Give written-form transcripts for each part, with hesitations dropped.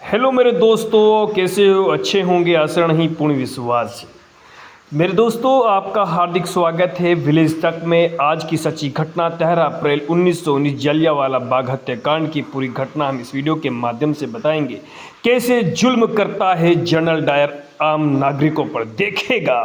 Hello मेरे दोस्तों, कैसे हो? अच्छे होंगे, आशा नहीं पूर्ण विश्वास है। मेरे दोस्तों, आपका हार्दिक स्वागत है विलेज तक में। आज की सच्ची घटना 13 अप्रैल 1919 जलियांवाला बाग हत्याकांड की पूरी घटना हम इस वीडियो के माध्यम से बताएंगे। कैसे जुल्म करता है जनरल डायर आम नागरिकों पर, देखेगा।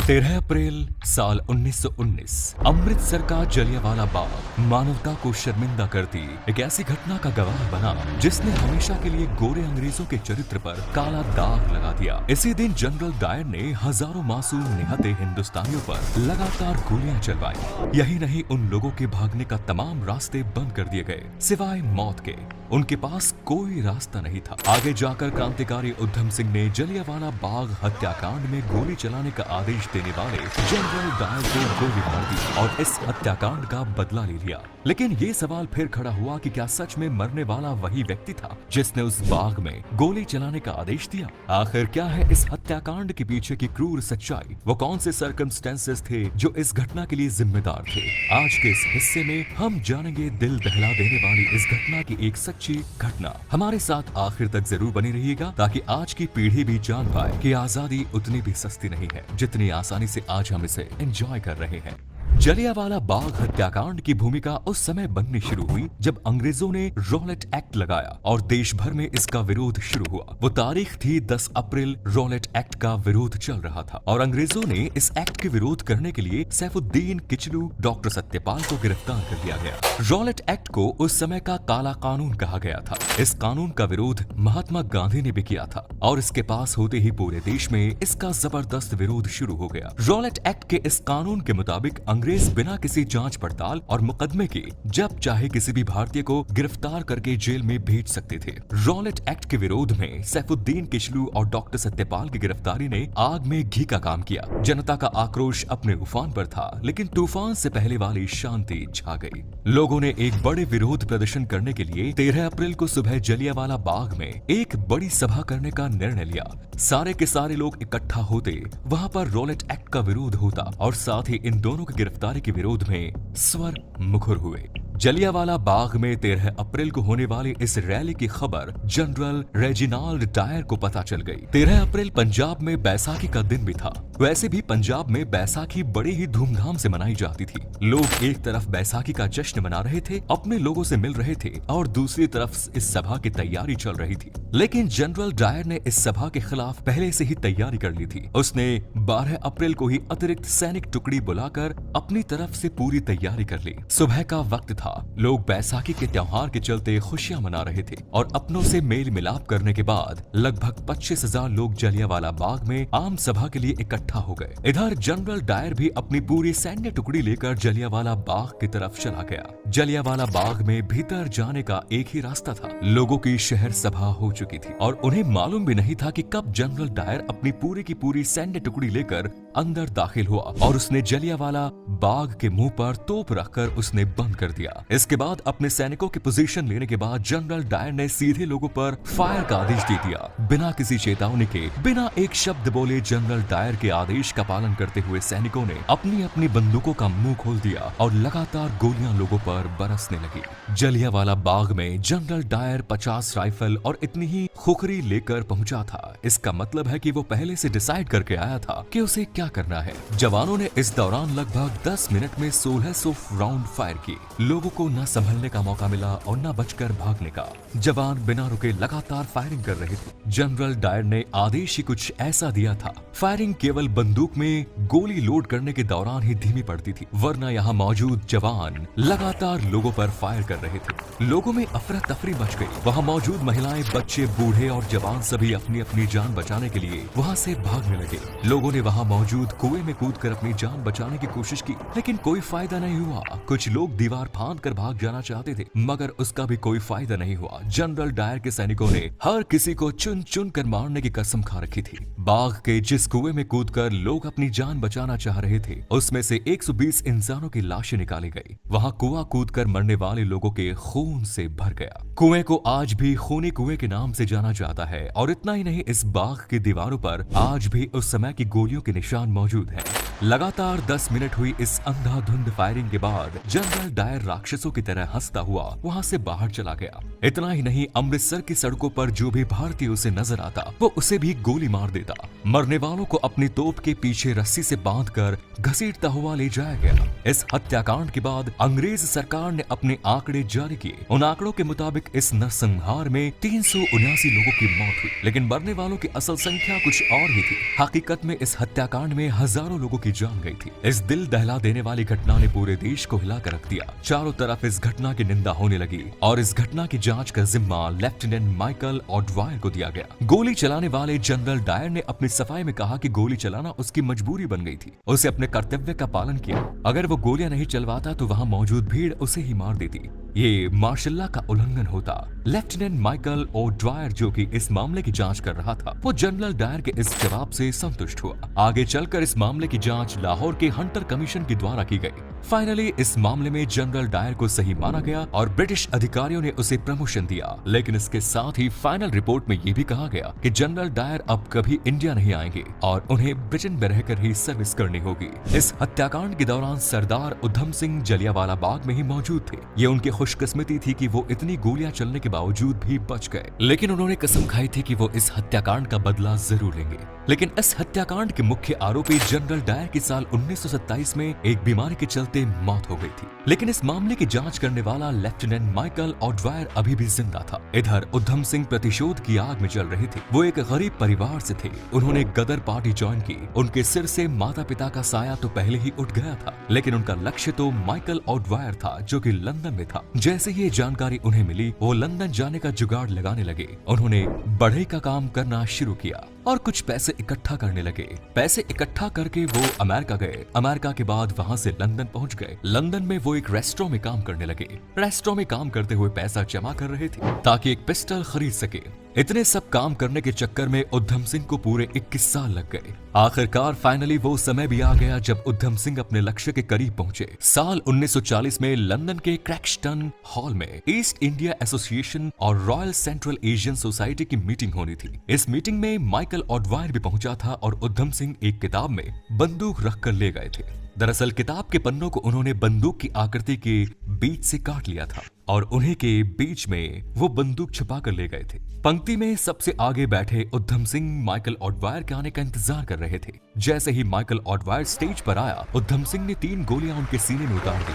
13 अप्रैल साल 1919 अमृतसर का जलियांवाला बाग मानवता को शर्मिंदा करती एक ऐसी घटना का गवाह बना जिसने हमेशा के लिए गोरे अंग्रेजों के चरित्र पर काला दाग लगा दिया। इसी दिन जनरल डायर ने हजारों मासूम निहत्थे हिंदुस्तानियों पर लगातार गोलियां चलवाई। यही नहीं, उन लोगों के भागने का तमाम रास्ते बंद कर दिए गए सिवाय मौत के। उनके पास कोई रास्ता नहीं था। आगे जाकर क्रांतिकारी उधम सिंह ने जलियांवाला बाग हत्याकांड में गोली चलाने का आदेश देने वाले जनरल डायर को गोली मार दी और इस हत्याकांड का बदला ले लिया। लेकिन ये सवाल फिर खड़ा हुआ कि क्या सच में मरने वाला वही व्यक्ति था जिसने उस बाग में गोली चलाने का आदेश दिया? आखिर क्या है इस हत्याकांड के पीछे की क्रूर सच्चाई? वो कौन से सर्कमस्टेंसेस थे जो इस घटना के लिए जिम्मेदार थे? आज के इस हिस्से में हम जानेंगे दिल दहला देने वाली इस घटना की एक सच्ची घटना। हमारे साथ आखिर तक जरूर बने रहिएगा ताकि आज की पीढ़ी भी जान पाए कि आजादी उतनी भी सस्ती नहीं है जितनी आसानी से आज हम इसे एंजॉय कर रहे हैं। जलियांवाला बाग हत्याकांड की भूमिका उस समय बननी शुरू हुई जब अंग्रेजों ने रॉलेट एक्ट लगाया और देश भर में इसका विरोध शुरू हुआ। वो तारीख थी 10 अप्रैल। रॉलेट एक्ट का विरोध चल रहा था और अंग्रेजों ने इस एक्ट के विरोध करने के लिए सैफुद्दीन किचलू, डॉक्टर सत्यपाल को गिरफ्तार कर लिया गया। रॉलेट एक्ट को उस समय का काला कानून कहा गया था। इस कानून का विरोध महात्मा गांधी ने भी किया था और इसके पास होते ही पूरे देश में इसका जबरदस्त विरोध शुरू हो गया। रॉलेट एक्ट के इस कानून के मुताबिक अंग्रेज बिना किसी जांच पड़ताल और मुकदमे के जब चाहे किसी भी भारतीय को गिरफ्तार करके जेल में भेज सकते थे। रॉलेट एक्ट के विरोध में सैफुद्दीन किचलू और डॉक्टर सत्यपाल की गिरफ्तारी ने आग में घी का काम किया। जनता का आक्रोश अपने उफान पर था, लेकिन तूफान से पहले वाली शांति छा गई। लोगों ने एक बड़े विरोध प्रदर्शन करने के लिए 13 अप्रैल को सुबह जलियांवाला बाग में एक बड़ी सभा करने का निर्णय लिया। सारे के सारे लोग इकट्ठा होते, वहां पर रॉलेट एक्ट का विरोध होता और साथ ही इन दोनों की गिरफ्तारी के विरोध में स्वर मुखर हुए। जलियांवाला बाग में 13 अप्रैल को होने वाली इस रैली की खबर जनरल रेजिनाल्ड डायर को पता चल गई। 13 अप्रैल पंजाब में बैसाखी का दिन भी था। वैसे भी पंजाब में बैसाखी बड़ी ही धूमधाम से मनाई जाती थी। लोग एक तरफ बैसाखी का जश्न मना रहे थे, अपने लोगों से मिल रहे थे और दूसरी तरफ इस सभा की तैयारी चल रही थी। लेकिन जनरल डायर ने इस सभा के खिलाफ पहले से ही तैयारी कर ली थी। उसने 12 अप्रैल को ही अतिरिक्त सैनिक टुकड़ी बुलाकर अपनी तरफ से पूरी तैयारी कर ली। सुबह का वक्त था। लोग बैसाखी के त्योहार के चलते खुशियां मना रहे थे और अपनों से मेल मिलाप करने के बाद लगभग 25,000 लोग जलियांवाला बाग में आम सभा के लिए इकट्ठा हो गए। इधर जनरल डायर भी अपनी पूरी सैन्य टुकड़ी लेकर जलियांवाला बाग की तरफ चला गया। जलियांवाला बाग में भीतर जाने का एक ही रास्ता था। लोगों की शहर सभा हो चुकी थी और उन्हें मालूम भी नहीं था कि कब जनरल डायर अपनी पूरी की पूरी सैन्य टुकड़ी लेकर अंदर दाखिल हुआ और उसने जलियांवाला बाग के मुंह पर तोप रखकर उसने बंद कर दिया। इसके बाद अपने सैनिकों की पोजीशन लेने के बाद जनरल डायर ने सीधे लोगों पर फायर का आदेश दे दिया। बिना किसी चेतावनी के, बिना एक शब्द बोले जनरल डायर के आदेश का पालन करते हुए सैनिकों ने अपनी अपनी बंदूकों का मुंह खोल दिया और लगातार गोलियां लोगों पर बरसने लगी। जलियांवाला बाग में जनरल डायर 50 राइफल और इतनी ही खुखरी लेकर पहुंचा था। इसका मतलब है कि वो पहले से डिसाइड करके आया था कि उसे क्या करना है। जवानों ने इस दौरान लगभग 10 मिनट में 1600 राउंड फायर किए। लोगों को न संभलने का मौका मिला और न बचकर भागने का। जवान बिना रुके लगातार फायरिंग कर रहे थे। जनरल डायर ने आदेश ही कुछ ऐसा दिया था। फायरिंग केवल बंदूक में गोली लोड करने के दौरान ही धीमी पड़ती थी, वरना यहाँ मौजूद जवान लगातार लोगों पर फायर कर रहे थे। लोगों में अफरा तफरी मच गई। वहाँ मौजूद महिलाएं, बच्चे, बूढ़े और जवान सभी अपनी अपनी जान बचाने के लिए वहाँ से भागने लगे। लोगों ने वहाँ मौजूद कुएं में कूदकर अपनी जान बचाने की कोशिश की, लेकिन कोई फायदा नहीं हुआ। कुछ लोग दीवार फांद कर भाग जाना चाहते थे, मगर उसका भी कोई फायदा नहीं हुआ। जनरल डायर के सैनिकों ने हर किसी को चुन चुन कर मारने की कसम खा रखी थी। बाग के जिस कुएं में कूदकर लोग अपनी जान बचाना चाह रहे थे, उसमें से 120 इंसानों की लाशें निकाली गई। वहां कुआं कूदकर मरने वाले लोगों के खून से भर गया। कुएं को आज भी खूनी कुएं के नाम से जाना जाता है और इतना ही नहीं, इस बाग की दीवारों पर आज भी उस समय की गोलियों के निशान मौजूद हैं। लगातार 10 मिनट हुई इस अंधाधुंध फायरिंग के बाद जनरल डायर राक्षसों की तरह हंसता हुआ वहां से बाहर चला गया। इतना ही नहीं, अमृतसर की सड़कों पर जो भी भारतीय उसे नजर आता वो उसे भी गोली मार देता। मरने वालों को अपनी तोप के पीछे रस्सी से बांधकर घसीटता हुआ ले जाया गया। इस हत्याकांड के बाद अंग्रेज सरकार ने अपने आंकड़े जारी किए। उन आंकड़ों के मुताबिक इस नरसंहार में 379 लोगों की मौत हुई, लेकिन मरने वालों की असल संख्या कुछ और ही थी। हकीकत में इस हत्याकांड में हजारों लोगों की जान गई थी। इस दिल दहला देने वाली घटना ने पूरे देश को हिला कर रख दिया। चारों तरफ इस घटना की निंदा होने लगी और इस घटना की जांच का जिम्मा लेफ्टिनेंट माइकल ऑडवायर को दिया गया। गोली चलाने वाले जनरल डायर ने अपनी सफाई में कहा कि गोली चलाना उसकी मजबूरी बन गई थी। उसे अपने कर्तव्य का पालन किया। अगर वो गोलियां नहीं चलवाता तो वहां मौजूद भीड़ उसे ही मार देती। ये मार्शल का उल्लंघन होता। लेफ्टिनेंट माइकल ओड्वायर, जो कि इस मामले की जांच कर रहा था, वो जनरल डायर के इस जवाब से संतुष्ट हुआ। आगे चलकर इस मामले की जांच लाहौर के हंटर कमीशन के द्वारा की गई। फाइनली इस मामले में जनरल डायर को सही माना गया और ब्रिटिश अधिकारियों ने उसे प्रमोशन दिया। लेकिन इसके साथ ही फाइनल रिपोर्ट में ये भी कहा गया कि जनरल डायर अब कभी इंडिया नहीं आएंगे और उन्हें ब्रिटेन में रहकर ही सर्विस करनी होगी। इस हत्याकांड के दौरान सरदार उधम सिंह जलियांवाला बाग में ही मौजूद थे। ये उनकी खुशकिस्मती थी कि वो इतनी गोलियां चलने के बावजूद भी बच गए, लेकिन उन्होंने कसम खाई थी कि वो इस हत्याकांड का बदला जरूर लेंगे। लेकिन इस हत्याकांड के मुख्य आरोपी जनरल डायर की साल 1927 में एक बीमारी के चलते मौत हो गई थी। लेकिन इस मामले की जांच करने वाला लेफ्टिनेंट माइकल ऑडवायर अभी भी जिंदा था। इधर उधम सिंह प्रतिशोध की आग में जल रहे थे। वो एक गरीब परिवार से थे। उन्होंने गदर पार्टी ज्वाइन की। उनके सिर से माता पिता का साया तो पहले ही उठ गया था, लेकिन उनका लक्ष्य तो माइकल ऑडवायर था, जो कि लंदन में था। जैसे ये जानकारी उन्हें मिली, वो लंदन जाने का जुगाड़ लगाने लगे। उन्होंने बढ़ई का काम करना शुरू किया और कुछ पैसे इकट्ठा करने लगे। पैसे इकट्ठा करके वो अमेरिका गए। अमेरिका के बाद वहां से लंदन पहुंच गए। लंदन में वो एक रेस्टोरेंट में काम करने लगे। रेस्टोरेंट में काम करते हुए पैसा जमा कर रहे थे ताकि एक पिस्टल खरीद सके। इतने सब काम करने के चक्कर में उधम सिंह को पूरे 21 साल लग गए। आखिरकार फाइनली वो समय भी आ गया जब उधम सिंह अपने लक्ष्य के करीब पहुंचे। साल 1940 में लंदन के क्रैक्सटन हॉल में ईस्ट इंडिया एसोसिएशन और रॉयल सेंट्रल एशियन सोसाइटी की मीटिंग होनी थी। इस मीटिंग में माइकल ऑडवायर भी पहुंचा था और उधम सिंह एक किताब में बंदूक रखकर ले गए थे। दरअसल किताब के पन्नों को उन्होंने बंदूक की आकृति के बीच से काट लिया था और उन्हीं के बीच में वो बंदूक छुपा कर ले गए थे। पंक्ति में सबसे आगे बैठे उधम सिंह माइकल ऑडवायर के आने का इंतजार कर रहे थे। जैसे ही माइकल ऑडवायर स्टेज पर आया, उधम सिंह ने 3 गोलियां उनके सीने में उतार दी।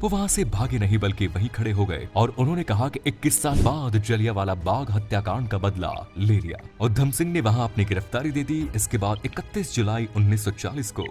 वो वहां से भागे नहीं बल्कि वहीं खड़े हो गए और उन्होंने कहा कि 21 साल बाद जलियांवाला बाग हत्याकांड का बदला ले लिया। उधम सिंह ने वहां अपनी गिरफ्तारी दे दी। इसके बाद 31 जुलाई 1940 को